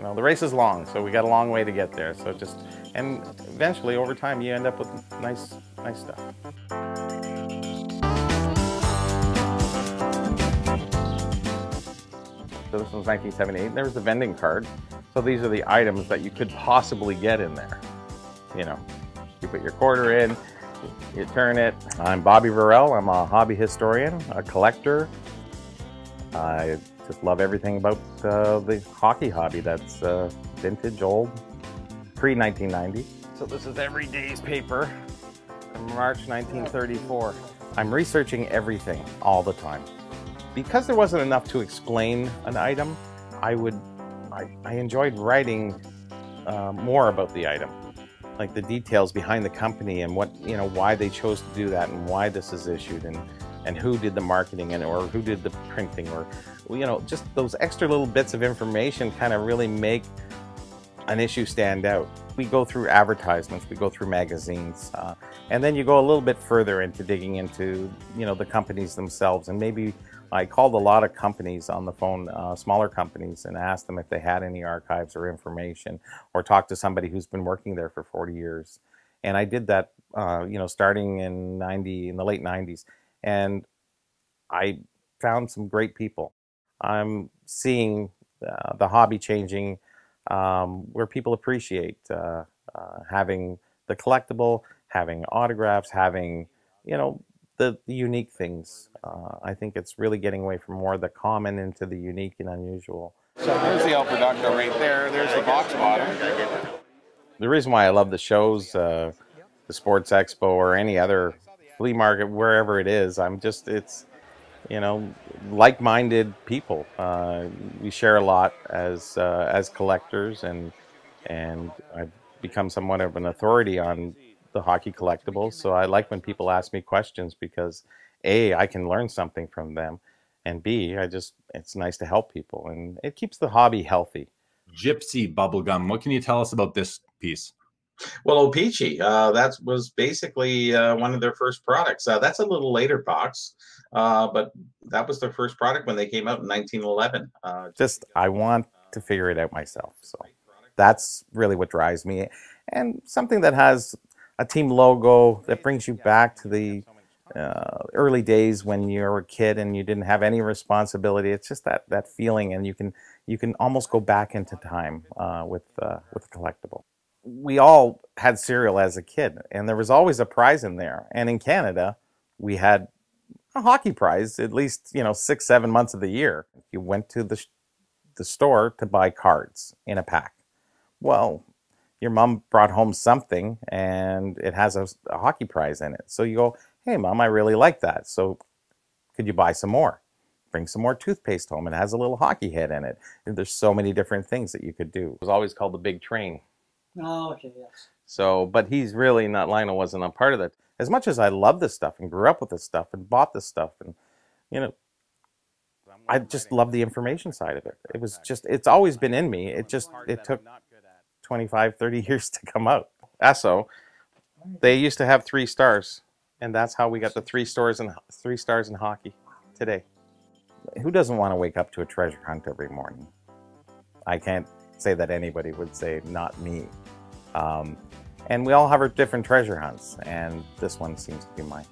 You know, the race is long, so we got a long way to get there. So just, and eventually over time you end up with nice stuff. So this one's 1978. There's the vending card. So these are the items that you could possibly get in there. You know, you put your quarter in, you turn it. I'm Bobby Burrell. I'm a hobby historian, a collector. I just love everything about the hockey hobby that's vintage, old, pre-1990. So this is Everyday's paper from March 1934. I'm researching everything all the time. Because there wasn't enough to explain an item, I enjoyed writing more about the item, like the details behind the company and what, you know, why they chose to do that and why this is issued and who did the marketing or who did the printing, or, you know, just those extra little bits of information kind of really make an issue stand out. We go through advertisements, we go through magazines, and then you go a little bit further into digging into, you know, the companies themselves. And maybe I called a lot of companies on the phone, smaller companies, and asked them if they had any archives or information, or talked to somebody who's been working there for 40 years. And I did that, you know, starting in the late 90s. And I found some great people. I'm seeing the hobby changing, where people appreciate having the collectible, having autographs, having, you know, the unique things. I think it's really getting away from more the common into the unique and unusual. So there's the El Producto right there. There's the box bottom. The reason why I love the shows, the Sports Expo or any other flea market, wherever it is, it's, you know, like-minded people. We share a lot as collectors, and I've become somewhat of an authority on the hockey collectibles. So I like when people ask me questions, because A, I can learn something from them, and B, it's nice to help people, and it keeps the hobby healthy. Gypsy Bubble Gum. What can you tell us about this piece? Well, O-Pee-Chee, that was basically one of their first products. That's a little later box, but that was their first product when they came out in 1911. I want to figure it out myself. So that's really what drives me. And something that has a team logo that brings you back to the early days when you were a kid and you didn't have any responsibility. It's just that feeling, and you can almost go back into time with a collectible. We all had cereal as a kid, and there was always a prize in there. And in Canada, we had a hockey prize at least, you know, 6-7 months of the year. You went to the store to buy cards in a pack. Well, your mom brought home something and it has a hockey prize in it. So you go, hey Mom, I really like that. So could you buy some more? Bring some more toothpaste home. It has a little hockey head in it. And there's so many different things that you could do. It was always called the Big Train. Oh, okay, yes. So, but he's really not, Lionel wasn't a part of that. As much as I love this stuff and grew up with this stuff and bought this stuff, and, you know, I just love the information side of it. It was just, it's always been in me. It took 25, 30 years to come out. Also, they used to have 3 stars, and that's how we got the 3 stars in hockey today. Who doesn't want to wake up to a treasure hunt every morning? I can't say that anybody would say not me. And we all have our different treasure hunts, and this one seems to be mine.